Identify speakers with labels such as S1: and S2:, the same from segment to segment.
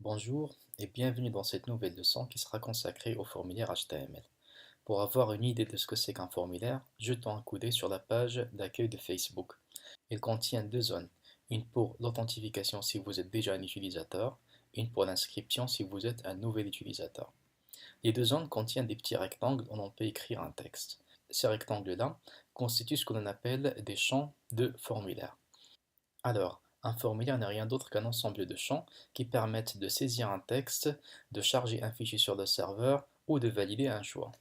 S1: Bonjour et bienvenue dans cette nouvelle leçon qui sera consacrée au formulaire HTML. Pour avoir une idée de ce que c'est qu'un formulaire, jetons un coup d'œil sur la page d'accueil de Facebook. Il contient deux zones, une pour l'authentification si vous êtes déjà un utilisateur, une pour l'inscription si vous êtes un nouvel utilisateur. Les deux zones contiennent des petits rectangles où l'on peut écrire un texte. Ces rectangles-là constituent ce que l'on appelle des champs de formulaire. Alors, un formulaire n'est rien d'autre qu'un ensemble de champs qui permettent de saisir un texte, de charger un fichier sur le serveur ou de valider un choix.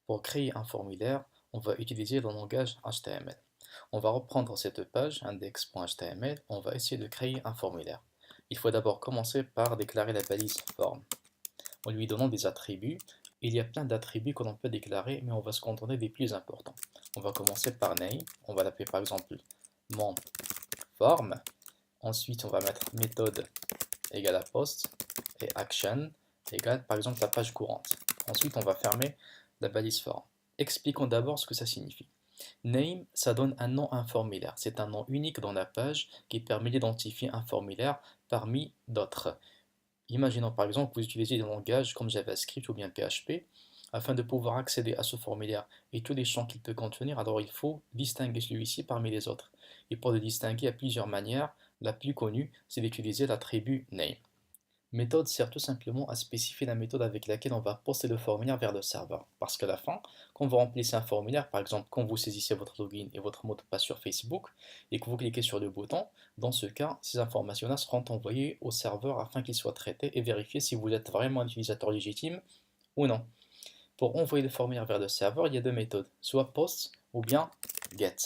S1: Pour créer un formulaire, on va utiliser le langage HTML. On va reprendre cette page index.html, on va essayer de créer un formulaire. Il faut d'abord commencer par déclarer la balise form. En lui donnant des attributs, il y a plein d'attributs que l'on peut déclarer, mais on va se contenter des plus importants. On va commencer par name, on va l'appeler par exemple mon form. Ensuite, on va mettre méthode égale à post et action égale par exemple la page courante. Ensuite, on va fermer la balise form. Expliquons d'abord ce que ça signifie. Name, ça donne un nom à un formulaire. C'est un nom unique dans la page qui permet d'identifier un formulaire parmi d'autres. Imaginons par exemple que vous utilisez des langages comme JavaScript ou bien PHP. Afin de pouvoir accéder à ce formulaire et tous les champs qu'il peut contenir, alors il faut distinguer celui-ci parmi les autres. Et pour le distinguer, il y a plusieurs manières. La plus connue, c'est d'utiliser l'attribut name. Méthode sert tout simplement à spécifier la méthode avec laquelle on va poster le formulaire vers le serveur. Parce qu'à la fin, quand vous remplissez un formulaire, par exemple quand vous saisissez votre login et votre mot de passe sur Facebook, et que vous cliquez sur le bouton, dans ce cas, ces informations-là seront envoyées au serveur afin qu'il soit traité et vérifier si vous êtes vraiment un utilisateur légitime ou non. Pour envoyer le formulaire vers le serveur, il y a deux méthodes, soit post ou bien get.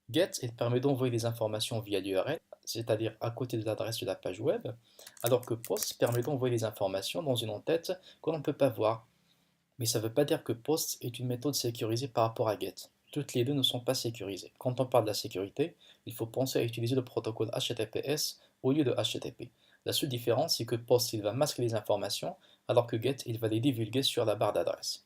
S1: Get, il permet d'envoyer des informations via l'URL, c'est-à-dire à côté de l'adresse de la page web, alors que post permet d'envoyer des informations dans une en-tête que l'on ne peut pas voir. Mais ça ne veut pas dire que post est une méthode sécurisée par rapport à get. Toutes les deux ne sont pas sécurisées. Quand on parle de la sécurité, il faut penser à utiliser le protocole HTTPS au lieu de HTTP. La seule différence, c'est que post il va masquer les informations, alors que get il va les divulguer sur la barre d'adresse.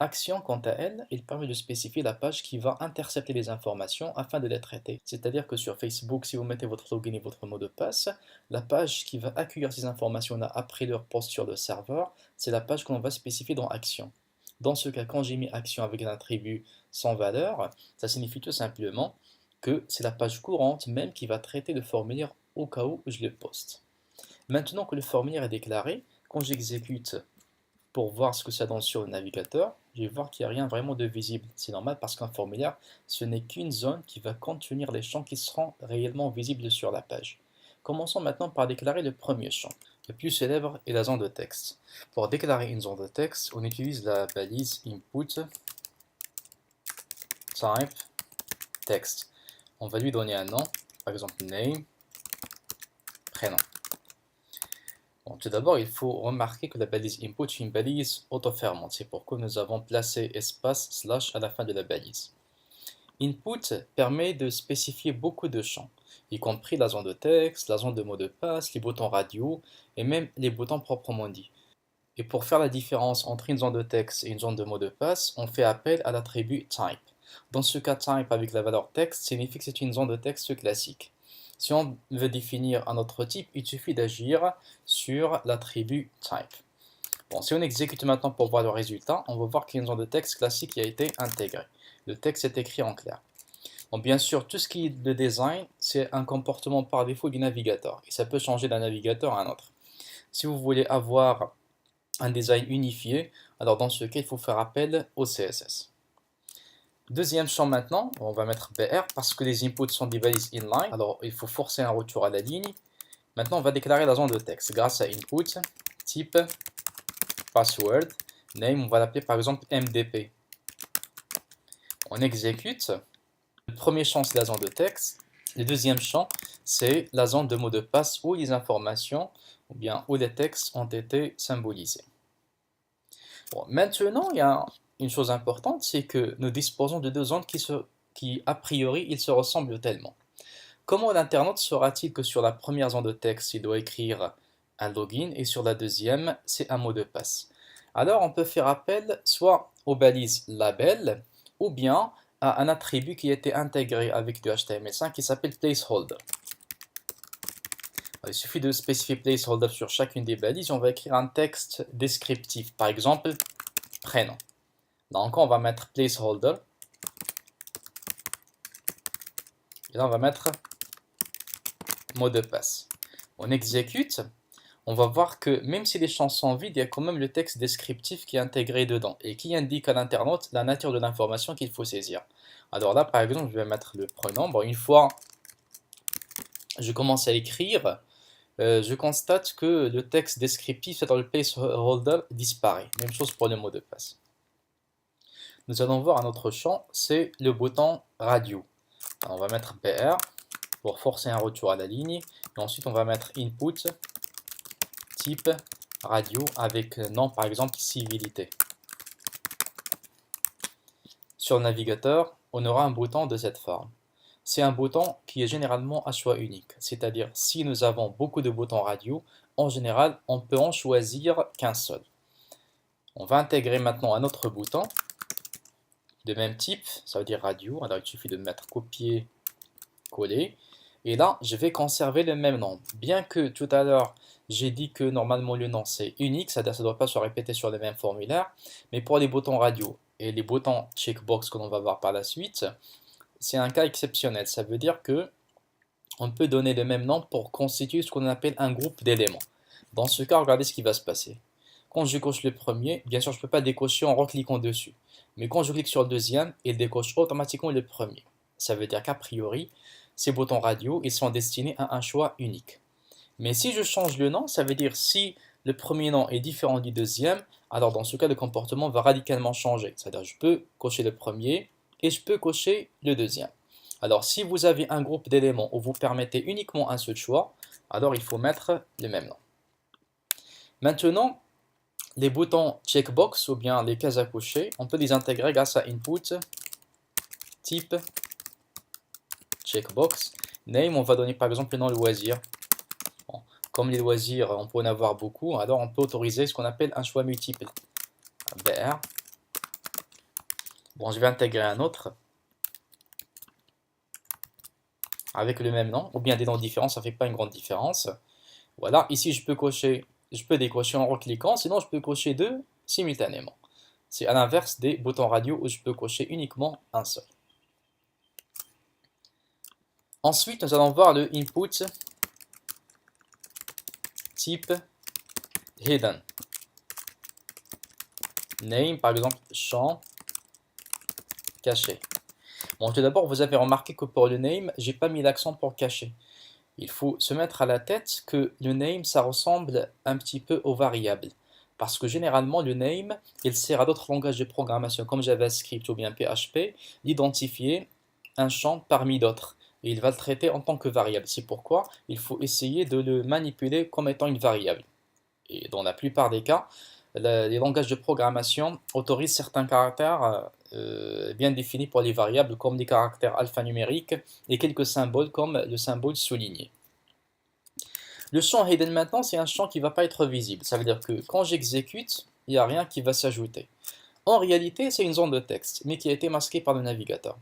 S1: Action, quant à elle, il permet de spécifier la page qui va intercepter les informations afin de les traiter. C'est-à-dire que sur Facebook, si vous mettez votre login et votre mot de passe, la page qui va accueillir ces informations-là après leur post sur le serveur, c'est la page que l'on va spécifier dans Action. Dans ce cas, quand j'ai mis Action avec un attribut sans valeur, ça signifie tout simplement que c'est la page courante même qui va traiter le formulaire au cas où je le poste. Maintenant que le formulaire est déclaré, quand j'exécute pour voir ce que ça donne sur le navigateur, je vais voir qu'il n'y a rien vraiment de visible. C'est normal parce qu'un formulaire, ce n'est qu'une zone qui va contenir les champs qui seront réellement visibles sur la page. Commençons maintenant par déclarer le premier champ. Le plus célèbre est la zone de texte. Pour déclarer une zone de texte, on utilise la balise input type text. On va lui donner un nom, par exemple name, prénom. Bon, tout d'abord, il faut remarquer que la balise input est une balise auto-fermante. C'est pourquoi nous avons placé espace slash à la fin de la balise. Input permet de spécifier beaucoup de champs, y compris la zone de texte, la zone de mot de passe, les boutons radio et même les boutons proprement dits. Et pour faire la différence entre une zone de texte et une zone de mot de passe, on fait appel à l'attribut type. Dans ce cas, type avec la valeur texte signifie que c'est une zone de texte classique. Si on veut définir un autre type, il suffit d'agir sur l'attribut type. Bon, si on exécute maintenant pour voir le résultat, on va voir qu'il y a une zone de texte classique qui a été intégrée. Le texte est écrit en clair. Bon, bien sûr, tout ce qui est de design, c'est un comportement par défaut du navigateur. Et ça peut changer d'un navigateur à un autre. Si vous voulez avoir un design unifié, alors dans ce cas, il faut faire appel au CSS. Deuxième champ maintenant, on va mettre BR parce que les inputs sont des balises inline. Alors il faut forcer un retour à la ligne. Maintenant, on va déclarer la zone de texte grâce à input, type, password, name, on va l'appeler par exemple MDP. On exécute. Le premier champ, c'est la zone de texte. Le deuxième champ, c'est la zone de mot de passe où les informations ou bien où les textes ont été symbolisés. Bon, maintenant, il y a une chose importante, c'est que nous disposons de deux zones qui a priori, ils se ressemblent tellement. Comment l'internaute saura-t-il que sur la première zone de texte, il doit écrire un login et sur la deuxième, c'est un mot de passe? Alors, on peut faire appel soit aux balises label ou bien à un attribut qui a été intégré avec du HTML5 qui s'appelle placeholder. Il suffit de spécifier placeholder sur chacune des balises et on va écrire un texte descriptif. Par exemple, prénom. Donc on va mettre placeholder. Et là on va mettre mot de passe. On exécute. On va voir que même si les champs sont vides, il y a quand même le texte descriptif qui est intégré dedans et qui indique à l'internaute la nature de l'information qu'il faut saisir. Alors là, par exemple, je vais mettre le prénom. Bon, une fois je commence à écrire, je constate que le texte descriptif dans le placeholder disparaît. Même chose pour le mot de passe. Nous allons voir un autre champ, c'est le bouton radio. Alors, on va mettre BR pour forcer un retour à la ligne. Et ensuite, on va mettre input type radio avec nom par exemple civilité. Sur le navigateur, on aura un bouton de cette forme. C'est un bouton qui est généralement à choix unique, c'est-à-dire si nous avons beaucoup de boutons radio, en général, on peut en choisir qu'un seul. On va intégrer maintenant un autre bouton de même type, ça veut dire radio, alors il suffit de mettre copier, coller. Et là, je vais conserver le même nom. Bien que tout à l'heure, j'ai dit que normalement le nom c'est unique, c'est-à-dire ça ne doit pas se répéter sur le même formulaire. Mais pour les boutons radio et les boutons checkbox que l'on va voir par la suite, c'est un cas exceptionnel. Ça veut dire que on peut donner le même nom pour constituer ce qu'on appelle un groupe d'éléments. Dans ce cas, regardez ce qui va se passer. Quand je coche le premier, bien sûr je ne peux pas décocher en recliquant dessus. Mais quand je clique sur le deuxième, il décoche automatiquement le premier. Ça veut dire qu'a priori, ces boutons radio, ils sont destinés à un choix unique. Mais si je change le nom, ça veut dire si le premier nom est différent du deuxième, alors dans ce cas, le comportement va radicalement changer. C'est-à-dire je peux cocher le premier et je peux cocher le deuxième. Alors si vous avez un groupe d'éléments où vous permettez uniquement un seul choix, alors il faut mettre le même nom. Maintenant, les boutons checkbox ou bien les cases à cocher, on peut les intégrer grâce à input type checkbox. Name, on va donner par exemple le nom loisir. Bon, comme les loisirs, on peut en avoir beaucoup, alors on peut autoriser ce qu'on appelle un choix multiple. BR. Bon, je vais intégrer un autre avec le même nom, ou bien des noms différents, ça ne fait pas une grande différence. Voilà, ici je peux décocher en recliquant, sinon je peux cocher deux simultanément. C'est à l'inverse des boutons radio où je peux cocher uniquement un seul. Ensuite, nous allons voir le input type hidden. Name, par exemple, champ caché. Bon, tout d'abord, vous avez remarqué que pour le name, j'ai pas mis l'accent pour cacher. Il faut se mettre à la tête que le name, ça ressemble un petit peu aux variables. Parce que généralement, le name, il sert à d'autres langages de programmation, comme JavaScript ou bien PHP, d'identifier un champ parmi d'autres. Et il va le traiter en tant que variable. C'est pourquoi il faut essayer de le manipuler comme étant une variable. Et dans la plupart des cas, les langages de programmation autorisent certains caractères bien définis pour les variables, comme les caractères alphanumériques et quelques symboles comme le symbole souligné. Le champ hidden maintenant, c'est un champ qui ne va pas être visible. Ça veut dire que quand j'exécute, il n'y a rien qui va s'ajouter. En réalité, c'est une zone de texte, mais qui a été masquée par le navigateur.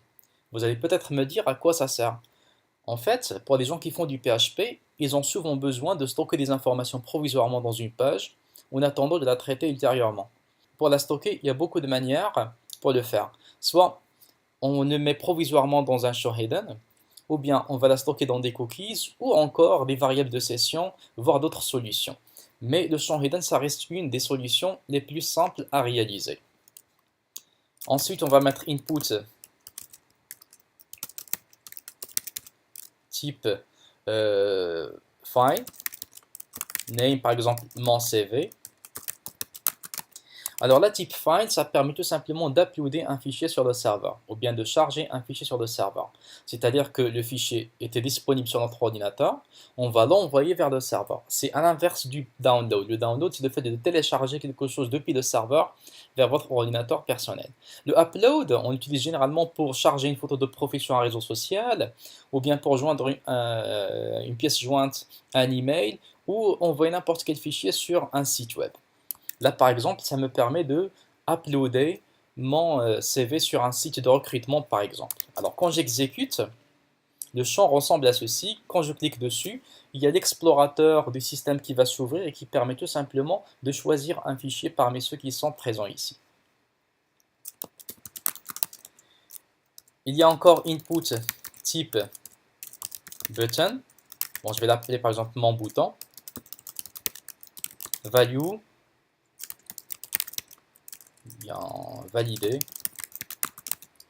S1: Vous allez peut-être me dire à quoi ça sert. En fait, pour les gens qui font du PHP, ils ont souvent besoin de stocker des informations provisoirement dans une page, en attendant de la traiter ultérieurement. Pour la stocker, il y a beaucoup de manières pour le faire. Soit on le met provisoirement dans un champ hidden, ou bien on va la stocker dans des cookies, ou encore des variables de session, voire d'autres solutions. Mais le champ hidden, ça reste une des solutions les plus simples à réaliser. Ensuite, on va mettre input type file, name par exemple mon CV. Alors la type file, ça permet tout simplement d'uploader un fichier sur le serveur, ou bien de charger un fichier sur le serveur. C'est-à-dire que le fichier était disponible sur notre ordinateur, on va l'envoyer vers le serveur. C'est à l'inverse du download. Le download, c'est le fait de télécharger quelque chose depuis le serveur vers votre ordinateur personnel. Le upload, on l'utilise généralement pour charger une photo de profil sur un réseau social, ou bien pour joindre une pièce jointe à un email, ou envoyer n'importe quel fichier sur un site web. Là, par exemple, ça me permet de uploader mon CV sur un site de recrutement, par exemple. Alors, quand j'exécute, Le champ ressemble à ceci. Quand je clique dessus, il y a l'explorateur du système qui va s'ouvrir et qui permet tout simplement de choisir un fichier parmi ceux qui sont présents ici. Il y a encore input type button. Bon, je vais l'appeler par exemple mon bouton. Value, bien validé.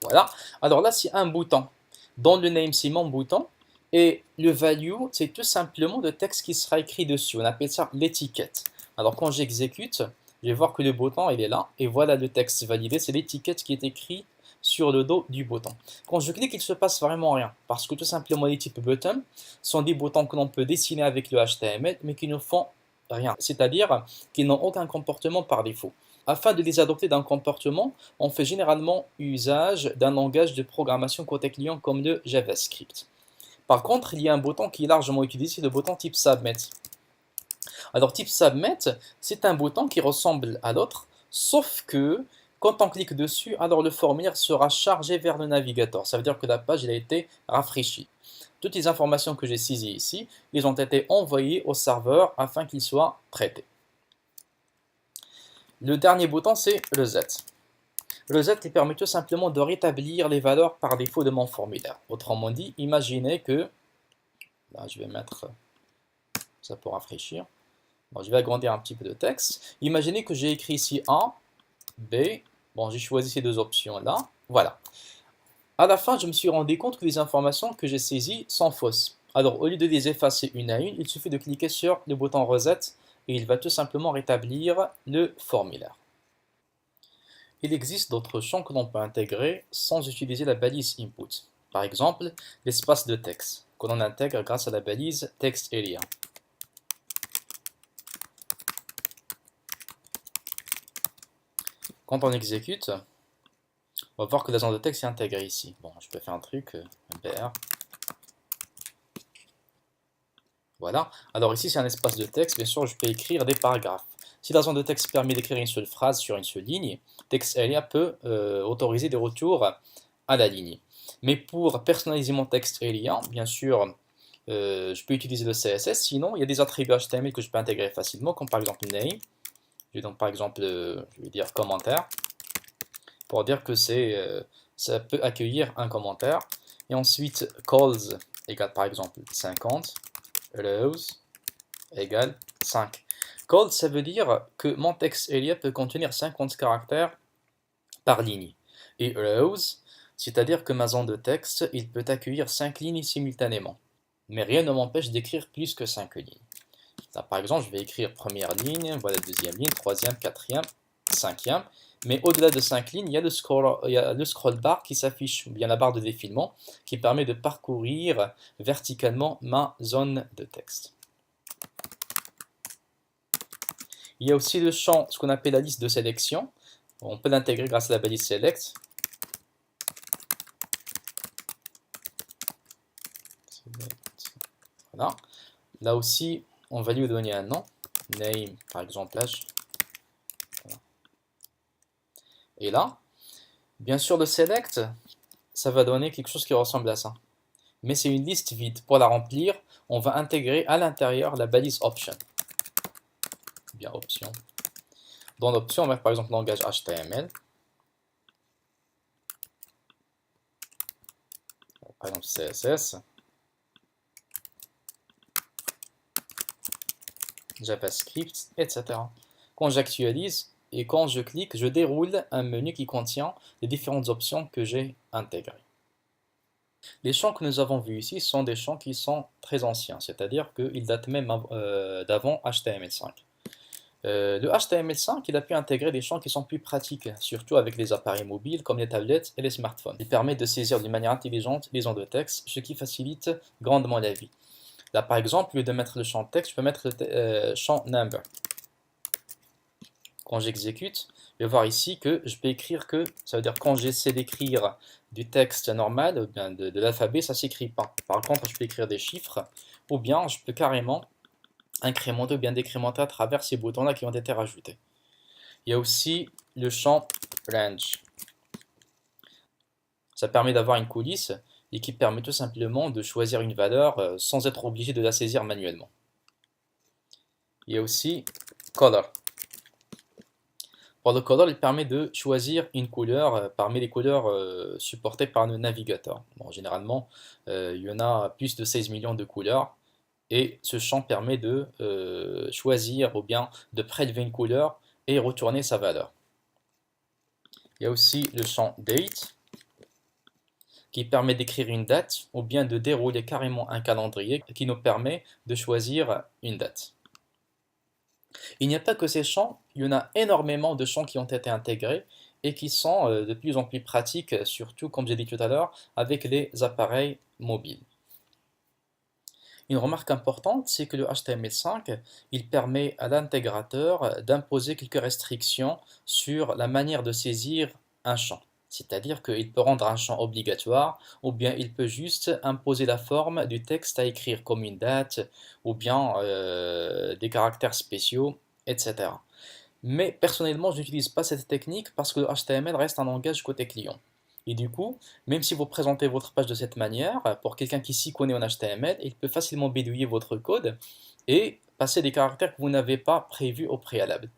S1: Voilà. Alors là, c'est un bouton. Dans le name, c'est mon bouton. Et le value, c'est tout simplement le texte qui sera écrit dessus. On appelle ça l'étiquette. Alors quand j'exécute, je vais voir que le bouton, il est là. Et voilà le texte validé. C'est l'étiquette qui est écrite sur le dos du bouton. Quand je clique, il ne se passe vraiment rien. Parce que tout simplement, les types button sont des boutons que l'on peut dessiner avec le HTML, mais qui ne font rien. C'est-à-dire qu'ils n'ont aucun comportement par défaut. Afin de les adopter d'un comportement, on fait généralement usage d'un langage de programmation côté client comme le JavaScript. Par contre, il y a un bouton qui est largement utilisé, le bouton type Submit. Alors, type Submit, c'est un bouton qui ressemble à l'autre, sauf que quand on clique dessus, alors le formulaire sera chargé vers le navigateur. Ça veut dire que la page elle a été rafraîchie. Toutes les informations que j'ai saisies ici, ils ont été envoyées au serveur afin qu'ils soient traités. Le dernier bouton, c'est Reset. Reset il permet tout simplement de rétablir les valeurs par défaut de mon formulaire. Autrement dit, imaginez que, là je vais mettre ça pour rafraîchir, bon, je vais agrandir un petit peu de texte. Imaginez que j'ai écrit ici A, B, bon j'ai choisi ces deux options là, voilà. À la fin, je me suis rendu compte que les informations que j'ai saisies sont fausses. Alors au lieu de les effacer une à une, il suffit de cliquer sur le bouton Reset et il va tout simplement rétablir le formulaire. Il existe d'autres champs que l'on peut intégrer sans utiliser la balise input. Par exemple, l'espace de texte, que l'on intègre grâce à la balise TextArea. Quand on exécute, on va voir que la zone de texte est intégrée ici. Bon, je peux faire un truc, BR. Voilà. Alors ici, c'est un espace de texte. Bien sûr, je peux écrire des paragraphes. Si la zone de texte permet d'écrire une seule phrase sur une seule ligne, TextArea peut autoriser des retours à la ligne. Mais pour personnaliser mon TextArea, bien sûr, je peux utiliser le CSS. Sinon, il y a des attributs HTML que je peux intégrer facilement, comme par exemple name. Je vais donc par exemple, je vais dire commentaire, pour dire que ça peut accueillir un commentaire. Et ensuite, calls égale par exemple 50. Rows égale 5. Call, ça veut dire que mon TextArea peut contenir 50 caractères par ligne. Et rows, c'est-à-dire que ma zone de texte, il peut accueillir 5 lignes simultanément. Mais rien ne m'empêche d'écrire plus que 5 lignes. Là, par exemple, je vais écrire première ligne, voilà deuxième ligne, troisième, quatrième, cinquième. Mais au-delà de 5 lignes, il y a le scroll bar qui s'affiche, ou bien la barre de défilement, qui permet de parcourir verticalement ma zone de texte. Il y a aussi le champ, ce qu'on appelle la liste de sélection. On peut l'intégrer grâce à la balise select. Voilà. Là aussi, on va lui donner un nom. Name, par exemple, âge. Voilà. Et là, bien sûr, le select, ça va donner quelque chose qui ressemble à ça. Mais c'est une liste vide. Pour la remplir, on va intégrer à l'intérieur la balise option. Bien, option. Dans l'option, on va mettre par exemple langage HTML. Par exemple CSS. JavaScript, etc. Quand j'actualise et quand je clique, je déroule un menu qui contient les différentes options que j'ai intégrées. Les champs que nous avons vus ici sont des champs qui sont très anciens, c'est-à-dire qu'ils datent même d'avant HTML5. Le HTML5, il a pu intégrer des champs qui sont plus pratiques, surtout avec les appareils mobiles comme les tablettes et les smartphones. Il permet de saisir d'une manière intelligente les zones de texte, ce qui facilite grandement la vie. Là, par exemple, au lieu de mettre le champ texte, je peux mettre le champ number. Quand j'exécute, je vais voir ici que je peux écrire que, ça veut dire quand j'essaie d'écrire du texte normal, ou bien de l'alphabet, ça ne s'écrit pas. Par contre, je peux écrire des chiffres, ou bien je peux carrément incrémenter ou bien décrémenter à travers ces boutons-là qui ont été rajoutés. Il y a aussi le champ range. Ça permet d'avoir une coulisse et qui permet tout simplement de choisir une valeur sans être obligé de la saisir manuellement. Il y a aussi Color. Pour le color, il permet de choisir une couleur parmi les couleurs supportées par le navigateur. Bon, généralement, il y en a plus de 16 millions de couleurs et ce champ permet de choisir ou bien de prélever une couleur et retourner sa valeur. Il y a aussi le champ Date qui permet d'écrire une date ou bien de dérouler carrément un calendrier qui nous permet de choisir une date. Il n'y a pas que ces champs, il y en a énormément de champs qui ont été intégrés et qui sont de plus en plus pratiques, surtout, comme j'ai dit tout à l'heure, avec les appareils mobiles. Une remarque importante, c'est que le HTML5, il permet à l'intégrateur d'imposer quelques restrictions sur la manière de saisir un champ. C'est-à-dire qu'il peut rendre un champ obligatoire, ou bien il peut juste imposer la forme du texte à écrire comme une date, ou bien des caractères spéciaux, etc. Mais personnellement, je n'utilise pas cette technique parce que le HTML reste un langage côté client. Et du coup, même si vous présentez votre page de cette manière, pour quelqu'un qui s'y connaît en HTML, il peut facilement bidouiller votre code et passer des caractères que vous n'avez pas prévus au préalable.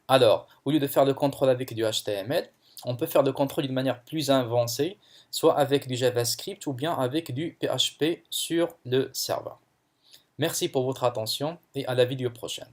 S1: Alors, au lieu de faire le contrôle avec du HTML, on peut faire le contrôle d'une manière plus avancée, soit avec du JavaScript ou bien avec du PHP sur le serveur. Merci pour votre attention et à la vidéo prochaine.